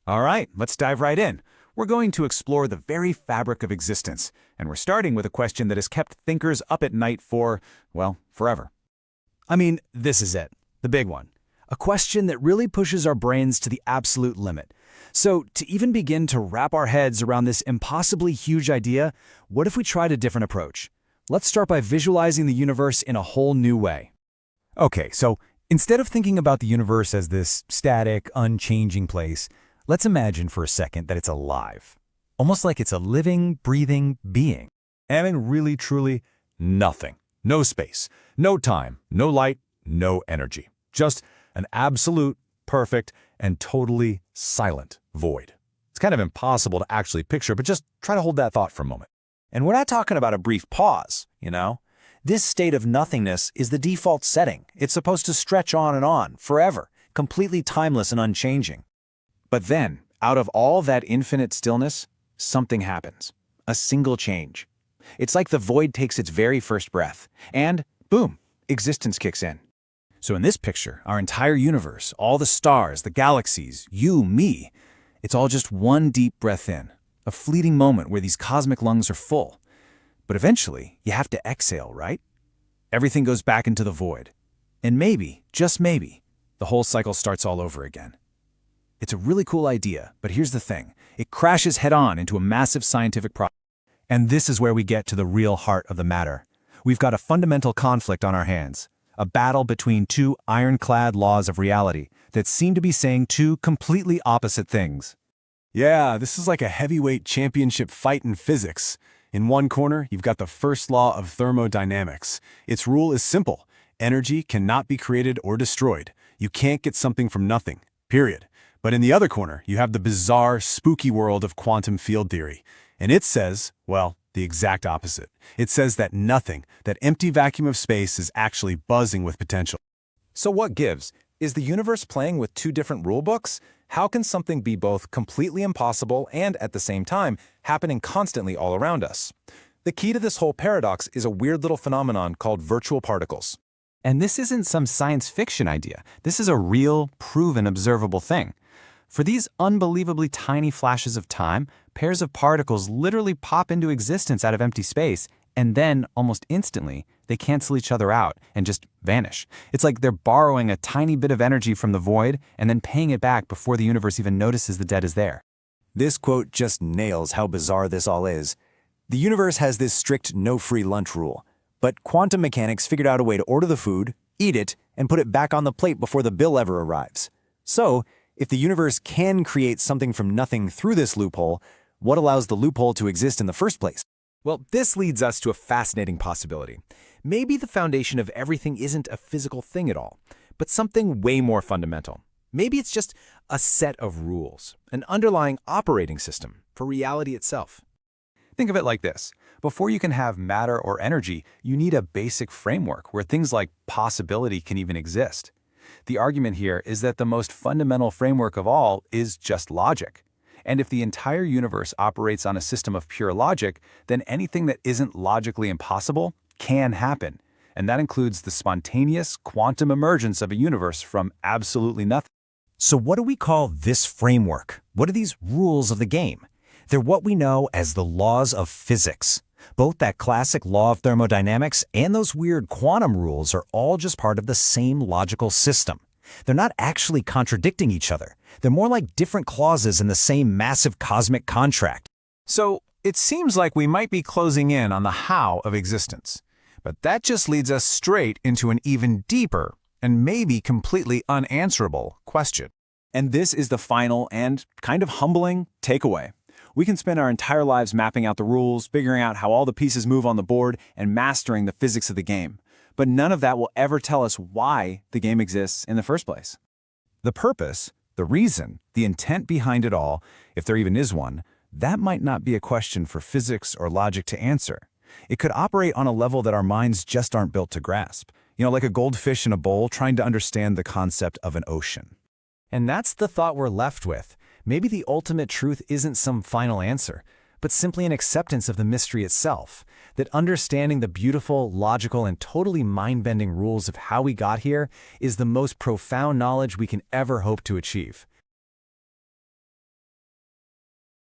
All right, let's dive right in. We're going to explore the very fabric of existence, and we're starting with a question that has kept thinkers up at night for, well, forever. I mean, this is it, the big one. A question that really pushes our brains to the absolute limit. So, to even begin to wrap our heads around this impossibly huge idea, what if we tried a different approach? Let's start by visualizing the universe in a whole new way. Okay, so instead of thinking about the universe as this static, unchanging place, let's imagine for a second that it's alive. Almost like it's a living, breathing being. And in really, truly nothing. No space, no time, no light, no energy. Just an absolute, perfect, and totally silent void. It's kind of impossible to actually picture, but just try to hold that thought for a moment. And we're not talking about a brief pause, you know? This state of nothingness is the default setting. It's supposed to stretch on, forever, completely timeless and unchanging. But then, out of all that infinite stillness, something happens. A single change. It's like the void takes its very first breath, and boom, existence kicks in. So in this picture, our entire universe, all the stars, the galaxies, you, me, it's all just one deep breath in, a fleeting moment where these cosmic lungs are full. But eventually, you have to exhale, right? Everything goes back into the void. And maybe, just maybe, the whole cycle starts all over again. It's a really cool idea, but here's the thing. It crashes head-on into a massive scientific problem. And this is where we get to the real heart of the matter. We've got a fundamental conflict on our hands, a battle between two ironclad laws of reality that seem to be saying two completely opposite things. Yeah, this is like a heavyweight championship fight in physics. In one corner, you've got the First Law of Thermodynamics. Its rule is simple. Energy cannot be created or destroyed. You can't get something from nothing, period. But in the other corner, you have the bizarre, spooky world of quantum field theory. And it says, well, the exact opposite. It says that nothing, that empty vacuum of space, is actually buzzing with potential. So what gives? Is the universe playing with two different rule books? How can something be both completely impossible and, at the same time, happening constantly all around us? The key to this whole paradox is a weird little phenomenon called virtual particles. And this isn't some science fiction idea. This is a real, proven, observable thing. For these unbelievably tiny flashes of time, pairs of particles literally pop into existence out of empty space, and then, almost instantly, they cancel each other out and just vanish. It's like they're borrowing a tiny bit of energy from the void and then paying it back before the universe even notices the debt is there. This quote just nails how bizarre this all is. The universe has this strict no free lunch rule, but quantum mechanics figured out a way to order the food, eat it, and put it back on the plate before the bill ever arrives. So, if the universe can create something from nothing through this loophole, what allows the loophole to exist in the first place? Well, this leads us to a fascinating possibility. Maybe the foundation of everything isn't a physical thing at all, but something way more fundamental. Maybe it's just a set of rules, an underlying operating system for reality itself. Think of it like this. Before you can have matter or energy, you need a basic framework where things like possibility can even exist. The argument here is that the most fundamental framework of all is just logic. And if the entire universe operates on a system of pure logic, then anything that isn't logically impossible can happen. And that includes the spontaneous quantum emergence of a universe from absolutely nothing. So what do we call this framework? What are these rules of the game? They're what we know as the laws of physics. Both that classic law of thermodynamics and those weird quantum rules are all just part of the same logical system. They're not actually contradicting each other. They're more like different clauses in the same massive cosmic contract. So it seems like we might be closing in on the how of existence. But that just leads us straight into an even deeper and maybe completely unanswerable question. And this is the final and kind of humbling takeaway. We can spend our entire lives mapping out the rules, figuring out how all the pieces move on the board, and mastering the physics of the game. But none of that will ever tell us why the game exists in the first place. The purpose, the reason, the intent behind it all, if there even is one, that might not be a question for physics or logic to answer. It could operate on a level that our minds just aren't built to grasp. You know, like a goldfish in a bowl trying to understand the concept of an ocean. And that's the thought we're left with. Maybe the ultimate truth isn't some final answer, but simply an acceptance of the mystery itself, that understanding the beautiful, logical, and totally mind-bending rules of how we got here is the most profound knowledge we can ever hope to achieve.